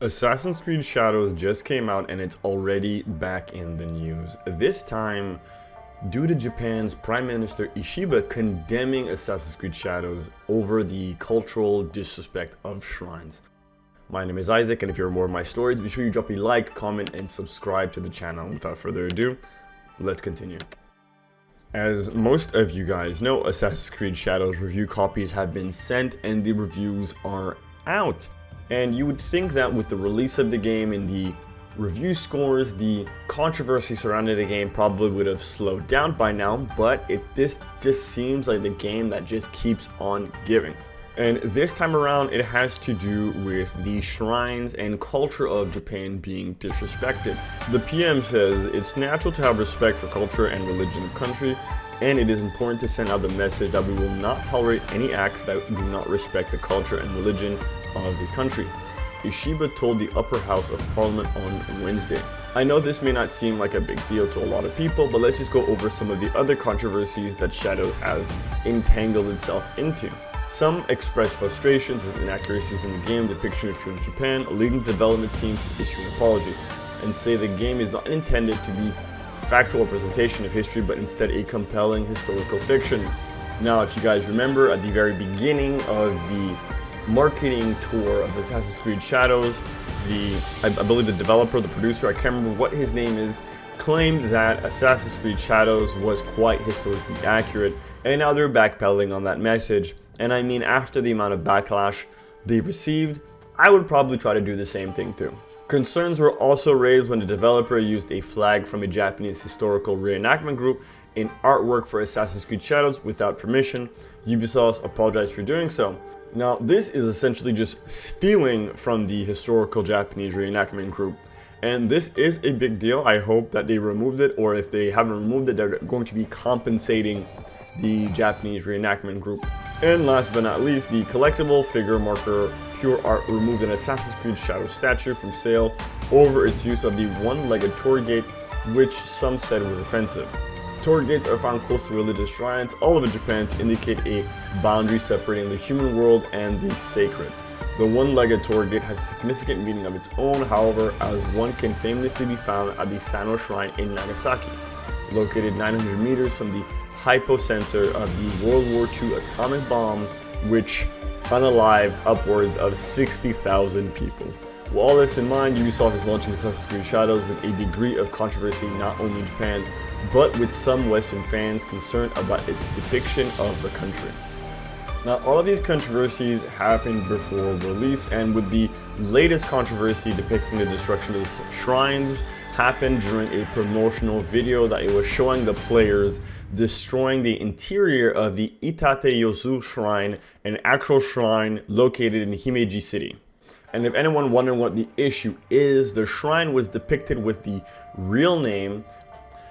Assassin's Creed Shadows just came out and it's already back in the news. This time, due to Japan's Prime Minister Ishiba condemning Assassin's Creed Shadows over the cultural disrespect of shrines. My name is Isaac, and if you're more of my stories, be sure you drop a like, comment, and subscribe to the channel. Without further ado, let's continue. As most of you guys know, Assassin's Creed Shadows review copies have been sent and the reviews are out. And you would think that with the release of the game and the review scores, the controversy surrounding the game probably would have slowed down by now, but this just seems like the game that just keeps on giving. And this time around, it has to do with the shrines and culture of Japan being disrespected. The PM says it's natural to have respect for culture and religion of country, and it is important to send out the message that we will not tolerate any acts that do not respect the culture and religion of the country, Ishiba told the upper house of parliament on Wednesday. I know this may not seem like a big deal to a lot of people, but let's just go over some of the other controversies that Shadows has entangled itself into. Some express frustrations with inaccuracies in the game depiction of feudal Japan, leading the development team to issue an apology, and say the game is not intended to be a factual representation of history, but instead a compelling historical fiction. Now, if you guys remember, at the very beginning of the marketing tour of Assassin's Creed Shadows, I believe the developer, the producer, I can't remember what his name is, claimed that Assassin's Creed Shadows was quite historically accurate, and now they're backpedaling on that message. And I mean, after the amount of backlash they received, I would probably try to do the same thing too. Concerns were also raised when the developer used a flag from a Japanese historical reenactment group in artwork for Assassin's Creed Shadows without permission. Ubisoft apologized for doing so. Now, this is essentially just stealing from the historical Japanese reenactment group, and this is a big deal. I hope that they removed it, or if they haven't removed it, they're going to be compensating the Japanese reenactment group. And last but not least, the collectible figure marker Pure Art removed an Assassin's Creed Shadows statue from sale over its use of the one-legged tour gate, which some said was offensive. Tour gates are found close to religious shrines all over Japan to indicate a boundary separating the human world and the sacred. The one-legged tour gate has a significant meaning of its own, however, as one can famously be found at the Sano Shrine in Nagasaki, located 900 meters from the hypocenter of the World War II atomic bomb, which unalived upwards of 60,000 people. With all this in mind, Ubisoft is launching Assassin's Creed Shadows with a degree of controversy not only in Japan, but with some Western fans concerned about its depiction of the country. Now, all of these controversies happened before release, and with the latest controversy depicting the destruction of the shrines happened during a promotional video that it was showing the players destroying the interior of the Itate Yosu shrine, an actual shrine located in Himeji City. And if anyone wondering what the issue is, the shrine was depicted with the real name.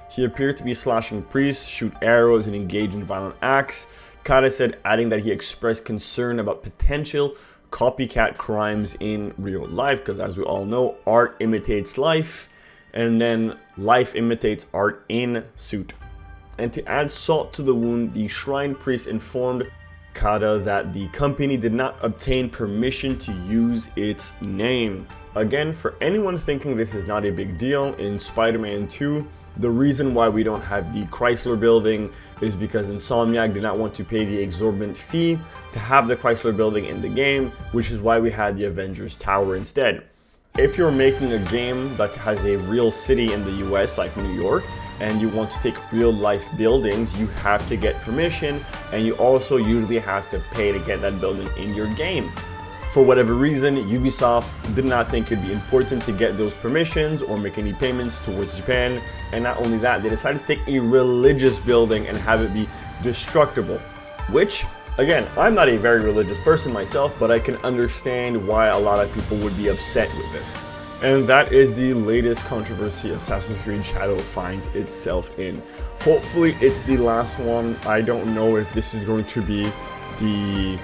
He appeared to be slashing priests, shoot arrows, and engage in violent acts. Kata said, adding that he expressed concern about potential copycat crimes in real life, because as we all know, art imitates life, and then life imitates art in suit. And to add salt to the wound, the shrine priest informed Kata that the company did not obtain permission to use its name. Again, for anyone thinking this is not a big deal, in Spider-Man 2, the reason why we don't have the Chrysler building is because Insomniac did not want to pay the exorbitant fee to have the Chrysler building in the game, which is why we had the Avengers Tower instead. If you're making a game that has a real city in the US like New York, and you want to take real life buildings, you have to get permission, and you also usually have to pay to get that building in your game. For whatever reason, Ubisoft did not think it'd be important to get those permissions or make any payments towards Japan, and not only that, they decided to take a religious building and have it be destructible, which, again, I'm not a very religious person myself, but I can understand why a lot of people would be upset with this. And that is the latest controversy Assassin's Creed Shadow finds itself in. Hopefully it's the last one. I don't know if this is going to be the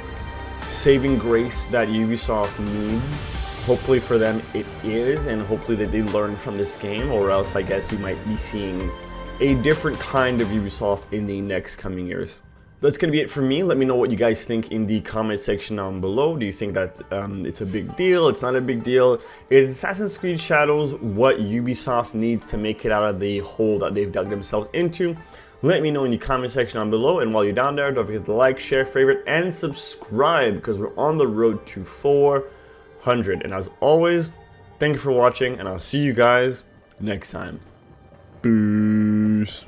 saving grace that Ubisoft needs. Hopefully for them it is, and hopefully that they learn from this game, or else I guess you might be seeing a different kind of Ubisoft in the next coming years. that's going to be it for me. Let me know what you guys think in the comment section down below. Do you think that it's a big deal? It's not a big deal? Is Assassin's Creed Shadows what Ubisoft needs to make it out of the hole that they've dug themselves into? Let me know in the comment section down below. And while you're down there, don't forget to like, share, favorite, and subscribe, because we're on the road to 400. And as always, thank you for watching, and I'll see you guys next time. Peace.